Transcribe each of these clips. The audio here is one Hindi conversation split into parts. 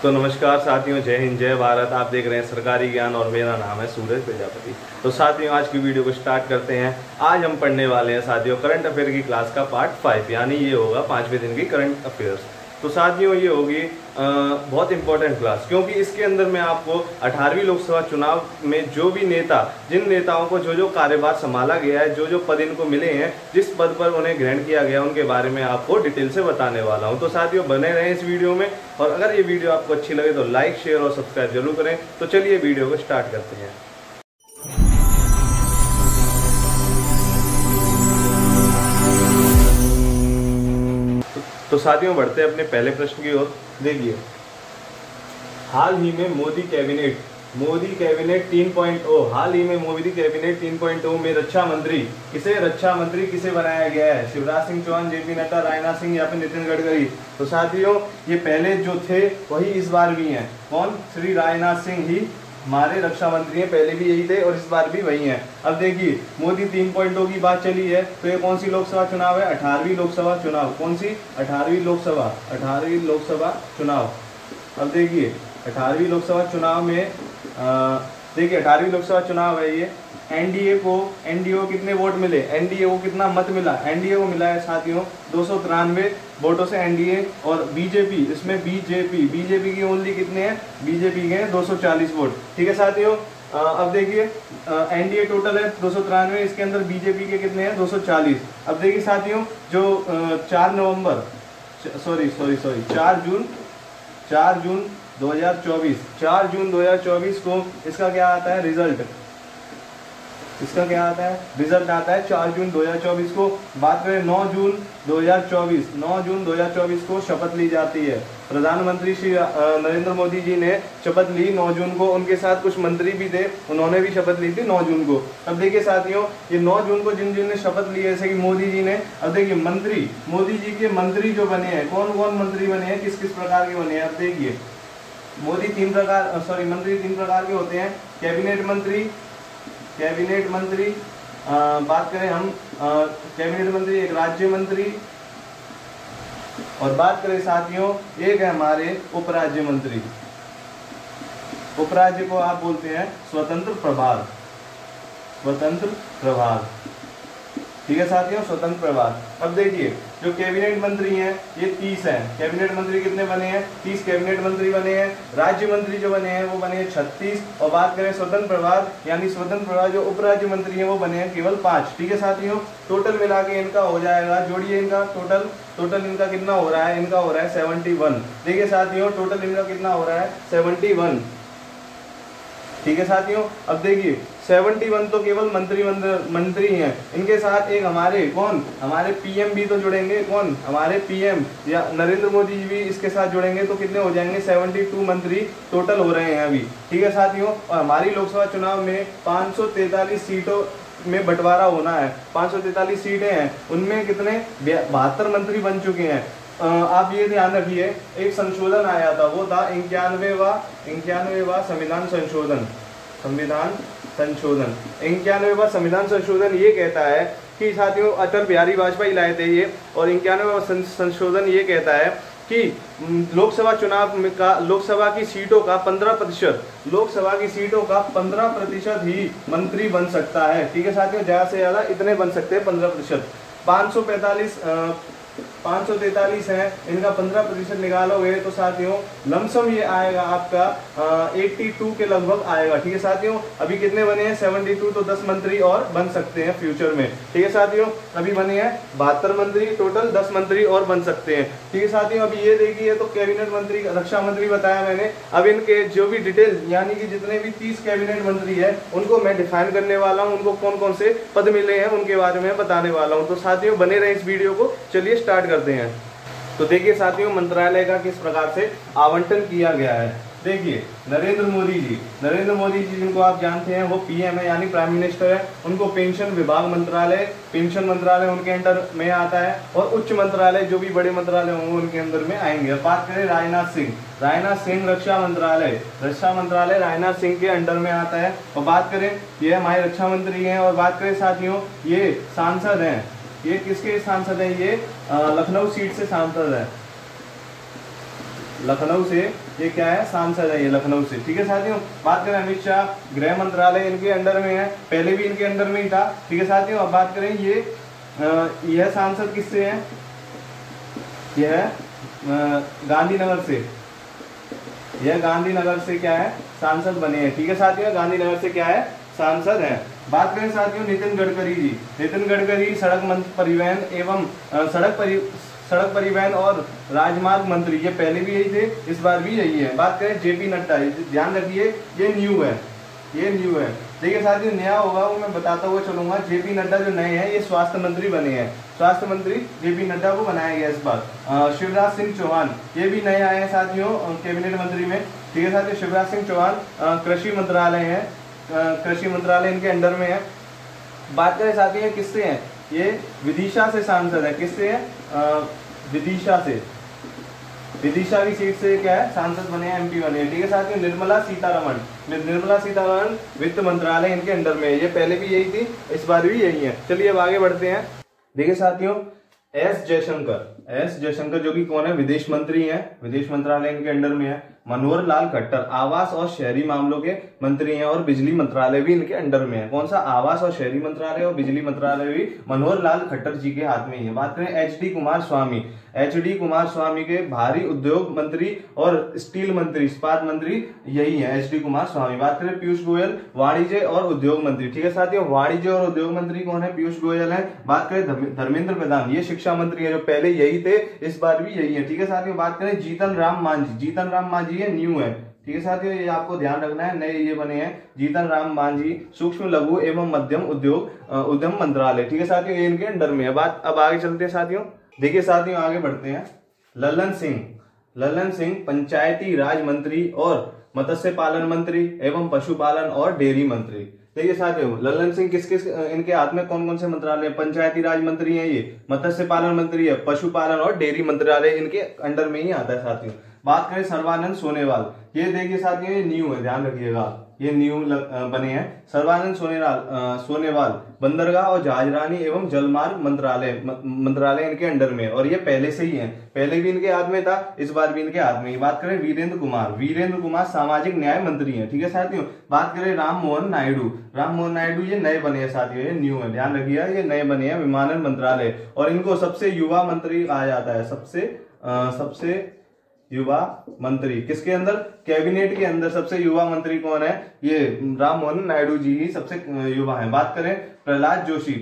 तो नमस्कार साथियों, जय हिंद जय भारत। आप देख रहे हैं सरकारी ज्ञान और मेरा नाम है सूरज प्रजापति। तो साथियों, आज की वीडियो को स्टार्ट करते हैं। आज हम पढ़ने वाले हैं साथियों करंट अफेयर की क्लास का पार्ट 5, यानी ये होगा 5वें दिन की करंट अफेयर्स। तो साथियों, ये होगी बहुत इंपॉर्टेंट क्लास, क्योंकि इसके अंदर मैं आपको 18वीं लोकसभा चुनाव में जो भी नेता, जिन नेताओं को जो जो कार्यभार संभाला गया है, जो जो पद इनको मिले हैं, जिस पद पर उन्हें ग्रहण किया गया, उनके बारे में आपको डिटेल से बताने वाला हूं। तो साथियों, बने रहें इस वीडियो में, और अगर ये वीडियो आपको अच्छी लगे तो लाइक, शेयर और सब्सक्राइब जरूर करें। तो चलिए वीडियो को स्टार्ट करते हैं। तो साथियों, बढ़ते हैं अपने पहले प्रश्न की ओर। देखिए, हाल ही में मोदी कैबिनेट 3.0 हाल ही में मोदी कैबिनेट 3.0 में रक्षा मंत्री किसे बनाया गया है? शिवराज सिंह चौहान, जेपी नड्डा, राजनाथ सिंह या फिर नितिन गडकरी? तो साथियों, ये पहले जो थे वही इस बार भी हैं। कौन? श्री राजनाथ सिंह ही हमारे रक्षा मंत्री हैं। पहले भी यही थे और इस बार भी वही हैं। अब देखिए, मोदी 3.0 की बात चली है, तो ये कौन सी लोकसभा चुनाव है? 18वीं लोकसभा चुनाव। कौन सी? 18वीं लोकसभा चुनाव। अब देखिए, 18वीं लोकसभा चुनाव में देखिए 18वीं लोकसभा चुनाव है ये। एनडीए को कितने वोट मिले? एनडीए को कितना मत मिला? एनडीए को मिला है साथियों 293 वोटों से एनडीए। और बीजेपी, इसमें बीजेपी की ओनली कितने हैं? बीजेपी के हैं 240 वोट। ठीक है साथियों। अब देखिए, एनडीए टोटल है 293, इसके अंदर बीजेपी के कितने हैं? 240। अब देखिए साथियों, जो 4 जून 2024 को इसका क्या आता है? रिजल्ट आता है 4 जून 2024 को। बात करें 9 जून 2024 को शपथ ली जाती है। प्रधानमंत्री श्री नरेंद्र मोदी जी ने शपथ ली 9 जून को। उनके साथ कुछ मंत्री भी थे, उन्होंने भी शपथ ली थी 9 जून को। अब देखिए साथियों, ये 9 जून को जिन ने शपथ ली है, जैसे कि मोदी जी ने। अब देखिए, मोदी जी के मंत्री जो बने हैं, कौन कौन मंत्री बने हैं, किस किस प्रकार के बने हैं? अब देखिए, मंत्री 3 प्रकार के होते हैं। कैबिनेट मंत्री, बात करें हम कैबिनेट मंत्री, एक राज्य मंत्री, और बात करें साथियों, एक है हमारे उपराज्य मंत्री। उपराज्य को आप बोलते हैं स्वतंत्र प्रभार। ठीक है साथियों, स्वतंत्र प्रभार। अब देखिए, जो कैबिनेट मंत्री हैं ये 30 हैं। कैबिनेट मंत्री कितने बने हैं? 30 कैबिनेट मंत्री बने हैं। राज्य मंत्री जो बने हैं वो बने हैं 36। और बात करें स्वतंत्र प्रभार, यानी स्वतंत्र प्रभार जो उपराज्य मंत्री हैं वो बने हैं केवल 5। ठीक है साथियों, टोटल मिला के इनका हो जाएगा, जोड़िए इनका टोटल इनका कितना हो रहा है? इनका हो रहा है 71। देखिए साथियों, टोटल इनका कितना हो रहा है? 71। ठीक है साथियों। अब देखिए, 71 तो केवल मंत्री हैं। इनके साथ एक हमारे पीएम भी तो जुड़ेंगे। कौन? हमारे पीएम या नरेंद्र मोदी जी भी इसके साथ जुड़ेंगे, तो कितने हो जाएंगे? 72 मंत्री टोटल हो रहे हैं अभी। ठीक है साथियों, और हमारी लोकसभा चुनाव में 543 सीटों में बंटवारा होना है। 543 सीटें हैं, उनमें कितने? 72 मंत्री बन चुके हैं। आप ये ध्यान रखिए, एक संशोधन आया था, वो था 91वां संविधान संशोधन। 91वां संविधान संशोधन ये कहता है कि साथियों, अटल बिहारी वाजपेयी लाए थे ये, और 91वां संशोधन ये कहता है कि लोकसभा की सीटों का 15% ही मंत्री बन सकता है। ठीक है साथियों, ज्यादा से ज्यादा इतने बन सकते हैं, 15%। 543 है, इनका 15% निकालोगे तो साथियों लमसम ये आएगा आपका 82 के लगभग आएगा। ठीक है साथियों, अभी कितने बने हैं? 72, तो 10 मंत्री और बन सकते हैं फ्यूचर में। ठीक है साथियों, अभी बने हैं 72 मंत्री, टोटल 10 मंत्री और बन सकते हैं। ठीक है साथियों, अभी ये देखिए, तो कैबिनेट मंत्री, रक्षा मंत्री बताया मैंने। अब इनके जो भी डिटेल, यानी कि जितने भी 30 कैबिनेट मंत्री है, उनको मैं डिफाइन करने वाला हूँ, उनको कौन कौन से पद मिले हैं उनके बारे में बताने वाला हूँ। तो साथियों, बने रहे इस वीडियो को। चलिए स्टार्ट करते हैं। तो देखिए साथियों, मंत्रालय का किस प्रकार से आवंटन किया गया है। देखिए, नरेंद्र मोदी जी जिनको आप जानते हैं, वो पीएम है, यानी प्राइम मिनिस्टर है। उनको पेंशन मंत्रालय उनके अंडर में आता है, और उच्च मंत्रालय जो भी बड़े मंत्रालय होंगे उनके अंदर में आएंगे। बात करें राजनाथ सिंह, रक्षा मंत्रालय राजनाथ सिंह के अंडर में आता है। और बात करें, ये हमारे रक्षा मंत्री हैं। और बात करें साथियों, ये सांसद हैं, ये किसके सांसद हैं? ये लखनऊ सीट से सांसद है। लखनऊ से ये क्या है, सांसद है ये लखनऊ से। ठीक है साथियों, बात करें अमित शाह, गृह मंत्रालय इनके अंडर में है, पहले भी इनके अंडर में ही था। ठीक है साथियों, अब बात करें यह सांसद किससे है, यह गांधीनगर से, यह गांधीनगर से क्या है, सांसद बने हैं। ठीक है साथियों, गांधीनगर से क्या है, सांसद है। बात करें साथियों नितिन गडकरी जी, नितिन गडकरी सड़क परिवहन एवं सड़क परिवहन और राजमार्ग मंत्री, ये पहले भी यही थे, इस बार भी यही है। बात करें जेपी नड्डा, ध्यान रखिए ये न्यू है, ये न्यू है। देखिए साथियों नया होगा वो मैं बताता हुआ चलूंगा। जेपी नड्डा जो नए हैं ये स्वास्थ्य मंत्री बने हैं, स्वास्थ्य मंत्री जेपी नड्डा को बनाया गया इस बार। शिवराज सिंह चौहान ये भी नए आए हैं साथियों कैबिनेट मंत्री में। ठीक है साथियों, शिवराज सिंह चौहान कृषि मंत्रालय है, कृषि मंत्रालय इनके अंडर में है। बात करें साथियों किससे हैं, ये विदिशा से सांसद है, किससे है, विदिशा से, विदिशा की सीट से क्या है, सांसद बने हैं, एमपी बने हैं। ठीक है साथियों, निर्मला सीतारमण, निर्मला सीतारमण वित्त मंत्रालय इनके अंडर में है, ये पहले भी यही थी, इस बार भी यही है। चलिए अब आगे बढ़ते हैं। देखिए साथियों एस जयशंकर जो कि कौन है, विदेश मंत्री हैं, विदेश मंत्रालय इनके अंडर में है। मनोहर लाल खट्टर आवास और शहरी मामलों के मंत्री हैं और बिजली मंत्रालय भी इनके अंडर में है। कौन सा, आवास और शहरी मंत्रालय और बिजली मंत्रालय भी मनोहर लाल खट्टर जी के हाथ में ही है। बात करें एचडी कुमार स्वामी के भारी उद्योग मंत्री और स्टील मंत्री, इस्पात मंत्री यही है एचडी कुमार स्वामी। बात करें पीयूष गोयल वाणिज्य और उद्योग मंत्री। ठीक है साथियों, वाणिज्य और उद्योग मंत्री कौन है, पीयूष गोयल है। बात करें धर्मेंद्र प्रधान, ये शिक्षा मंत्री है, जो पहले यही थे, इस बार भी यही है। ठीक है साथियों, बात करें जीतन राम मांझी ये न्यू है। ठीक है साथियों, ये आपको ध्यान रखना है, नए ये बने हैं जीतन राम मांझी, सूक्ष्म लघु एवं मध्यम उद्यम मंत्रालय। ठीक है साथियों, ये इनके अंडर में है। बात अब आगे चलते हैं साथियों। देखिए साथियों आगे बढ़ते हैं। लल्लन सिंह पंचायती राज मंत्री और मत्स्य पालन मंत्री एवं पशुपालन और डेयरी मंत्री। देखिए साथियों लल्लन सिंह किस इनके हाथ में कौन कौन से मंत्रालय, पंचायती राज मंत्री है ये, मत्स्य पालन मंत्री है, पशुपालन और डेयरी मंत्रालय इनके अंडर में ही आता है साथियों। बात करें सर्बानंद सोनेवाल, ये देखिए साथियों ये न्यू है, ध्यान रखिएगा, ये न्यू बने हैं। सर्बानंद सोनेवाल बंदरगाह और जहाजरानी एवं जलमार्ग मंत्रालय इनके अंडर में, और ये पहले से ही है, पहले भी इनके हाथ में था, इस बार भी इनके हाथ में ही। बात करें वीरेंद्र कुमार सामाजिक न्याय मंत्री हैं। ठीक है साथियों, बात करें राम मोहन नायडू ये नए बने हैं साथियों, ये न्यू है, ध्यान रखिएगा, ये नए बने हैं विमानन मंत्रालय, और इनको सबसे युवा मंत्री कहा जाता है, सबसे युवा मंत्री किसके अंदर, कैबिनेट के अंदर सबसे युवा मंत्री कौन है, ये राम मोहन नायडू जी ही सबसे युवा हैं। बात करें प्रहलाद जोशी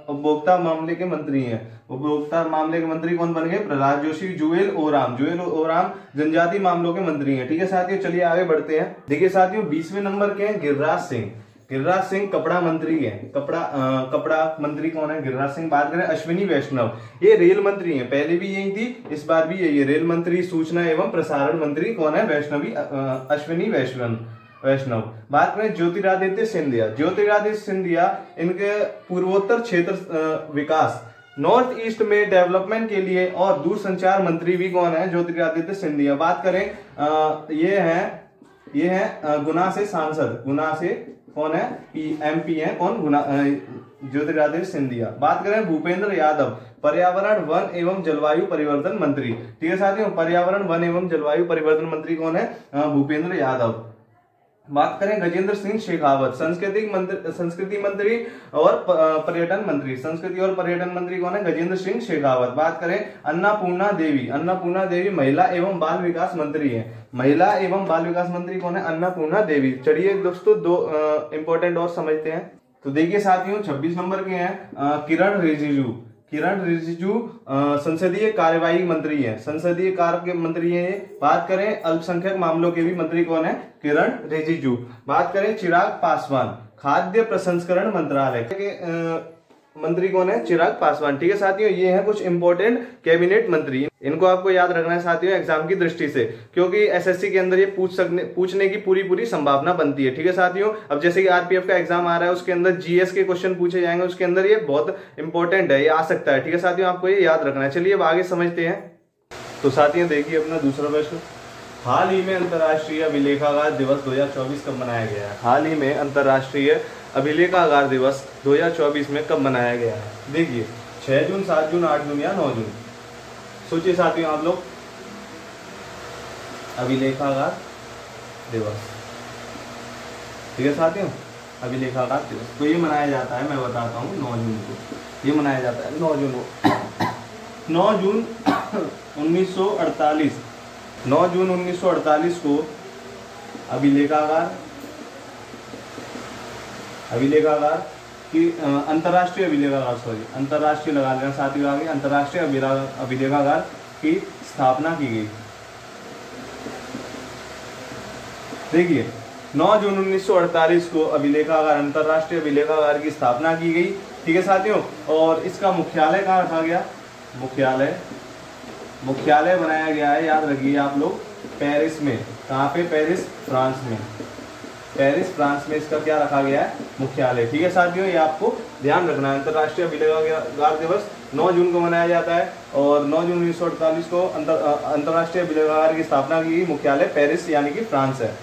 उपभोक्ता मामले के मंत्री हैं, उपभोक्ता मामले के मंत्री कौन बन गए, प्रहलाद जोशी। जुएल ओराम जनजाति मामलों के मंत्री हैं। ठीक है साथियों, चलिए आगे बढ़ते हैं। देखिए साथियों 20वें नंबर के हैं गिरिराज सिंह कपड़ा मंत्री है, कपड़ा मंत्री कौन है, गिरिराज सिंह। बात करें अश्विनी वैष्णव, ये रेल मंत्री हैं, पहले भी यही थी, इस बार भी यही है, रेल मंत्री। सूचना एवं प्रसारण मंत्री कौन है, अश्विनी वैष्णव। बात करें ज्योतिरादित्य सिंधिया इनके पूर्वोत्तर क्षेत्र विकास नॉर्थ ईस्ट में डेवलपमेंट के लिए और दूरसंचार मंत्री भी कौन है, ज्योतिरादित्य सिंधिया। बात करें ये है गुना से सांसद, गुना से कौन है, एमपी है कौन, ज्योतिरादित्य सिंधिया। बात करें भूपेंद्र यादव पर्यावरण वन एवं जलवायु परिवर्तन मंत्री। ठीक है साथियों, पर्यावरण वन एवं जलवायु परिवर्तन मंत्री कौन है, भूपेंद्र यादव। बात करें गजेंद्र सिंह शेखावत संस्कृति मंत्री और पर्यटन मंत्री, संस्कृति और पर्यटन मंत्री कौन है, गजेंद्र सिंह शेखावत। बात करें अन्नपूर्णा देवी महिला एवं बाल विकास मंत्री है, महिला एवं बाल विकास मंत्री कौन है, अन्नपूर्णा देवी। चलिए दोस्तों दो इंपॉर्टेंट और समझते हैं। तो देखिए साथियों 26 नंबर के हैं किरण रिजिजू संसदीय कार्यवाही मंत्री है, संसदीय कार्य के मंत्री है। बात करें अल्पसंख्यक मामलों के भी मंत्री कौन है, किरण रिजिजू। बात करें चिराग पासवान खाद्य प्रसंस्करण मंत्रालय के मंत्री कौन है, चिराग पासवान। ठीक है साथियों, ये हैं कुछ इंपॉर्टेंट कैबिनेट मंत्री, इनको आपको याद रखना है साथियों एग्जाम की दृष्टि से, क्योंकि एसएससी के अंदर ये पूछने की पूरी संभावना बनती है। ठीक है साथियों, अब जैसे कि आरपीएफ का एग्जाम आ रहा है, उसके अंदर जीएस के क्वेश्चन पूछे जाएंगे, उसके अंदर ये बहुत इंपॉर्टेंट है, ये आ सकता है। ठीक है साथियों, आपको ये याद रखना है। चलिए अब आगे समझते हैं। तो साथियों देखिए अपना दूसरा प्रश्न, हाल ही में अंतर्राष्ट्रीय अभिलेखागार दिवस 2024 कब मनाया गया है, हाल ही में अंतर्राष्ट्रीय अभिलेखागार दिवस 2024 में कब मनाया गया है। देखिए 6 जून, 7 जून, 8 जून या 9 जून, सोचिए साथियों आप लोग, अभिलेखागार दिवस। ठीक है साथियों, अभिलेखागार दिवस तो ये मनाया जाता है, मैं बताता हूँ 9 जून को ये मनाया जाता है। 9 जून को 9 जून 1948 9 जून 1948 को अभिलेखागार की अंतर्राष्ट्रीय लगा लेना साथियों आगे, अंतर्राष्ट्रीय अभिलेखागार की स्थापना की गई। देखिए 9 जून 1948 को अंतर्राष्ट्रीय अभिलेखागार की स्थापना की गई। ठीक है साथियों, और इसका मुख्यालय कहाँ रखा गया? मुख्यालय बनाया गया है, याद रखिए आप लोग, पेरिस में। कहाँ पे? पेरिस, फ्रांस में। पेरिस, फ्रांस में इसका क्या रखा गया है? मुख्यालय। ठीक है साथियों, ये आपको ध्यान रखना है। अंतर्राष्ट्रीय अभिलेखागार दिवस 9 जून को मनाया जाता है और 9 जून 1948 को अंतर्राष्ट्रीय अभिलेखागार की स्थापना की गई। मुख्यालय पेरिस यानी कि फ्रांस है।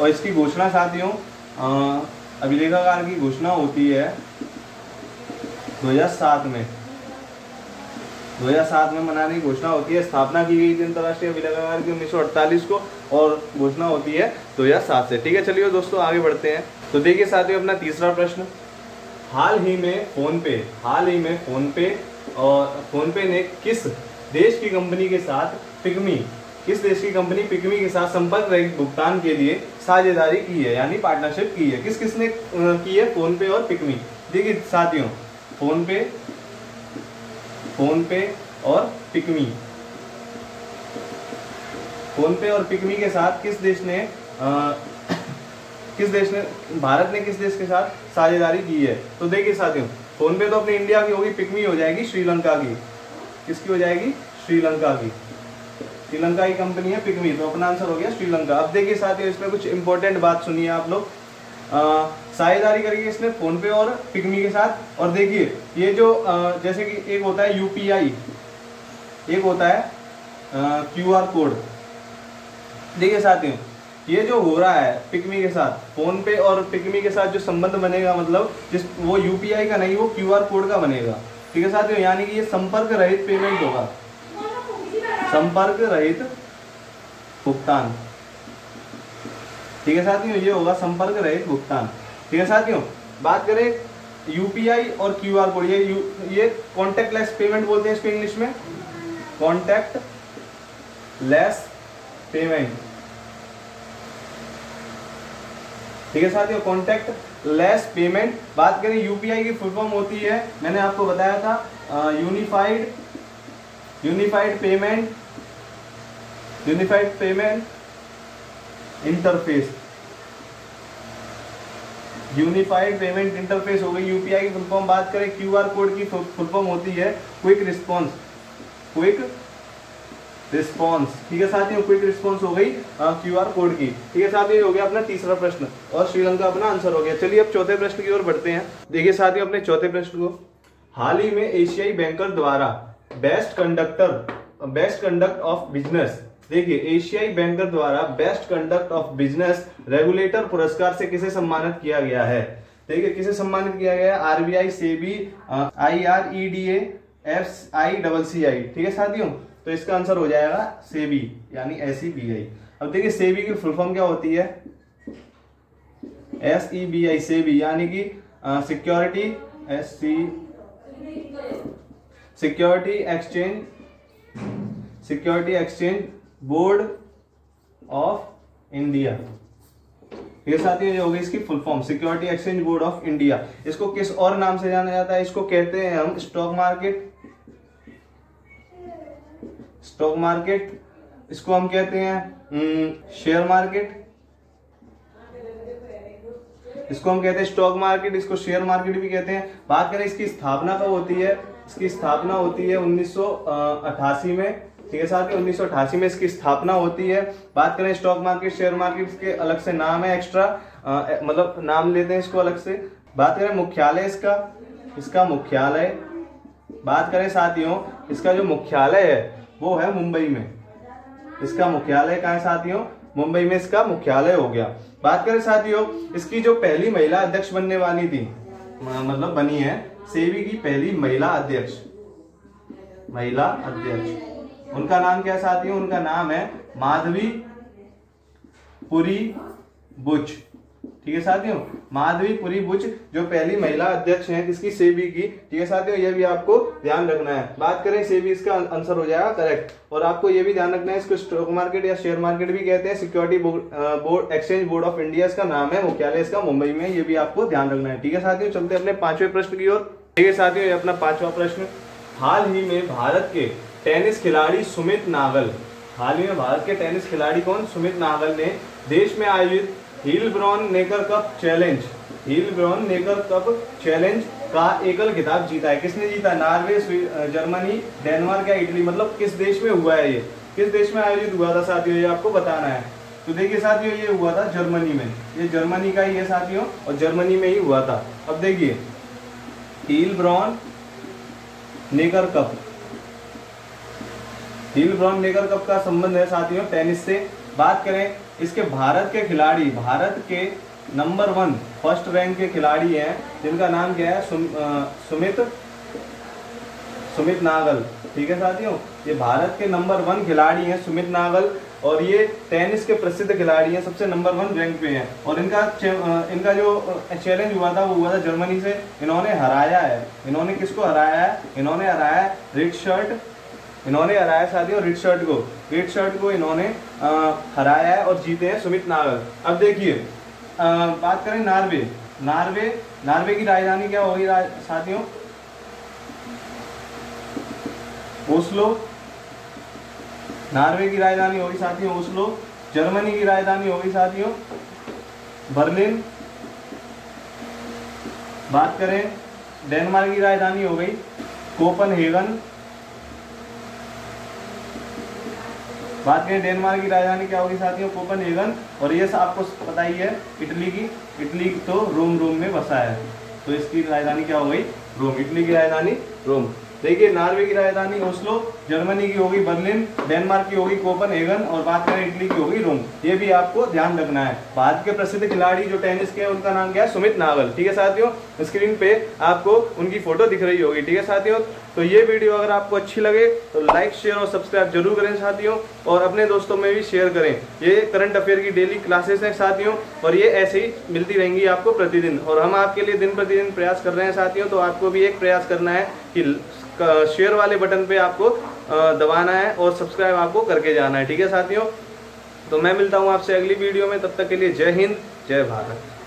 और इसकी घोषणा साथियों, अभिलेखागार की घोषणा होती है 2007 में। 2007 में मनाने की घोषणा होती है। स्थापना की गई थी अंतर्राष्ट्रीय अभिलेखागार की 1948 को और घोषणा होती है 2007 से। ठीक है, चलिए दोस्तों आगे बढ़ते हैं। तो देखिए साथियों, अपना तीसरा प्रश्न, हाल ही में फोन पे ने किस देश की कंपनी के साथ पिग्मी के साथ संपर्क रहित भुगतान के लिए साझेदारी की है, यानी पार्टनरशिप की है। किसने की है? फोन पे और पिग्मी। देखिए साथियों, फोन पे और पिग्मी के साथ किस देश ने भारत ने किस देश के साथ साझेदारी की है? तो देखिए साथियों, फोन पे तो अपने इंडिया की होगी, पिग्मी हो जाएगी श्रीलंका की। किसकी हो जाएगी? श्रीलंका की कंपनी है पिग्मी, तो अपना आंसर हो गया श्रीलंका। अब देखिए साथियों, इसमें कुछ इंपॉर्टेंट बात सुनिए आप लोग। साझेदारी करेगी इसने फोन पे और पिग्मी के साथ। और देखिए ये जो जैसे कि एक होता है यूपीआई, एक होता है क्यूआर कोड। देखिए साथियों, ये जो हो रहा है पिग्मी के साथ, फोन पे और पिग्मी के साथ जो संबंध बनेगा, मतलब वो यूपीआई का नहीं, वो क्यूआर कोड का बनेगा। ठीक है साथियों, यानी कि ये संपर्क रहित पेमेंट होगा, संपर्क रहित भुगतान। ठीक है साथियों, ये होगा संपर्क रहित भुगतान। ठीक है साथियों, बात करें यूपीआई और क्यूआर कोड, ये कॉन्टेक्टलेस पेमेंट बोलते हैं इसको इंग्लिश में, कॉन्टेक्टलेस पेमेंट। ठीक है साथियों, कॉन्टेक्टलेस पेमेंट। बात करें यूपीआई की फुल फॉर्म होती है, मैंने आपको बताया था, unified payment interface. Unified payment interface हो गई यूपीआई की फुल फॉर्म। बात करें क्यूआर कोड की फुल फॉर्म होती है क्विक रिस्पॉन्स। ठीक है साथियों, क्विक रिस्पॉन्स हो गई क्यूआर कोड की। ठीक है साथियों, हो गया अपना तीसरा प्रश्न और श्रीलंका अपना आंसर हो गया। चलिए अब चौथे प्रश्न की ओर बढ़ते हैं। देखिए साथियों, अपने चौथे प्रश्न को, हाल ही में एशियाई बैंकर द्वारा बेस्ट कंडक्ट ऑफ बिजनेस। देखिए एशियाई बैंकर द्वारा best conduct of business regulator पुरस्कार से किसे सम्मानित किया गया है? देखिए किसे सम्मानित किया गया है? RBI, SEBI, IREDA, FICCI। ठीक है साथियों, तो इसका आंसर हो जाएगा सेबी यानी SEBI। अब देखिए सेबी की फुल फॉर्म क्या होती है? SEBI, सेबी यानी कि security exchange board of India. ये साथियों ये होगी इसकी full form, security exchange board of India. इसको किस और नाम से जाना जाता है? इसको कहते हैं हम स्टॉक मार्केट, इसको हम कहते हैं शेयर मार्केट, इसको हम कहते हैं स्टॉक मार्केट, इसको शेयर मार्केट भी कहते हैं। बात करें इसकी स्थापना कब होती है? इसकी स्थापना होती है 1988 में। ठीक है साथियों, 1988 में इसकी स्थापना होती है। बात करें स्टॉक मार्केट, शेयर मार्केट, इसके अलग से नाम है, एक्स्ट्रा मतलब नाम लेते हैं इसको अलग से। बात करें मुख्यालय इसका मुख्यालय, बात करें साथियों इसका जो मुख्यालय है वो है मुंबई में। इसका मुख्यालय कहाँ है साथियों? मुंबई में इसका मुख्यालय हो गया। बात करें साथियों इसकी जो पहली महिला अध्यक्ष बनने वाली थी, मतलब बनी है सेबी की पहली महिला अध्यक्ष, उनका नाम क्या है साथियों? उनका नाम है माधवी पुरी बुच, ठीक है साथियों, माधवी पुरी बुच जो पहली महिला अध्यक्ष हैं किसकी, सेबी की, ठीक है साथियों, ये भी आपको ध्यान रखना है। बात करें सेबी, इसका आंसर हो जाएगा करेक्ट। और आपको ये भी ध्यान रखना है, इसको स्टॉक मार्केट या शेयर मार्केट भी कहते हैं। Security board, exchange board of India इसका नाम है, मुख्यालय इसका मुंबई में, ये भी आपको ध्यान रखना है, ठीक है साथियों। चलते अपने 5वें प्रश्न की ओर। ठीक है साथियों, ये अपना 5वां प्रश्न, हाल ही में भारत के टेनिस खिलाड़ी सुमित नागल, हाल ही में भारत के टेनिस खिलाड़ी कौन, सुमित नागल ने देश में आयोजित हीलब्रॉन नेकर कप चैलेंज, हीलब्रॉन नेकर कप चैलेंज का एकल खिताब जीता है। किसने जीता, नॉर्वे, जर्मनी, डेनमार्क या इटली, मतलब किस देश में हुआ है, ये किस देश में आयोजित हुआ था साथियों, ये आपको बताना है। तो देखिए साथियों, ये हुआ था जर्मनी में, ये जर्मनी का ही है साथियों, और जर्मनी में ही हुआ था। अब देखिए हीलब्रॉन नेकर कप, हीलब्रॉन नेकर कप का संबंध है साथियों टेनिस से। बात करें इसके भारत के खिलाड़ी, भारत के नंबर 1 फर्स्ट रैंक के खिलाड़ी हैं, जिनका नाम क्या है, सुमित नागल, ठीक है साथियों, ये भारत के नंबर 1 खिलाड़ी हैं सुमित नागल, और ये टेनिस के प्रसिद्ध खिलाड़ी हैं, सबसे नंबर 1 रैंक पे हैं। और इनका जो चैलेंज हुआ था वो हुआ था जर्मनी से, इन्होंने हराया है, इन्होंने किसको हराया है, इन्होंने हराया है रिचर्ड, इन्होंने हराया साथियों रिचर्ड को इन्होंने हराया है और जीते हैं सुमित नागल। अब देखिए बात करें नार्वे की राजधानी क्या होगी साथियों, ओस्लो, नार्वे की राजधानी होगी साथियों ओस्लो। जर्मनी की राजधानी होगी साथियों बर्लिन। बात करें डेनमार्क की राजधानी हो गई कोपनहेगन। बात करें डेनमार्क की राजधानी क्या होगी साथियों, कोपनहेगन। और ये आपको पता ही है इटली तो रोम में बसा है, तो इसकी राजधानी क्या हो गई, रोम, इटली की राजधानी रोम। देखिए नार्वे की राजधानी ओस्लो, जर्मनी की होगी बर्लिन, डेनमार्क की होगी कोपनहेगन, और बात करें इटली की होगी रोम। ये भी आपको ध्यान रखना है। भारत के प्रसिद्ध खिलाड़ी जो टेनिस के, उनका नाम क्या है, सुमित नागल, ठीक है साथियों। स्क्रीन पे आपको उनकी फोटो दिख रही होगी, ठीक है साथियों। तो ये वीडियो अगर आपको अच्छी लगे तो लाइक, शेयर और सब्सक्राइब जरूर करें साथियों, और अपने दोस्तों में भी शेयर करें। ये करंट अफेयर की डेली क्लासेस हैं साथियों, और ये ऐसे ही मिलती रहेंगी आपको प्रतिदिन, और हम आपके लिए दिन प्रतिदिन प्रयास कर रहे हैं साथियों। तो आपको भी एक प्रयास करना है कि शेयर वाले बटन पे आपको दबाना है और सब्सक्राइब आपको करके जाना है, ठीक है साथियों। तो मैं मिलता हूँ आपसे अगली वीडियो में, तब तक के लिए जय हिंद, जय भारत।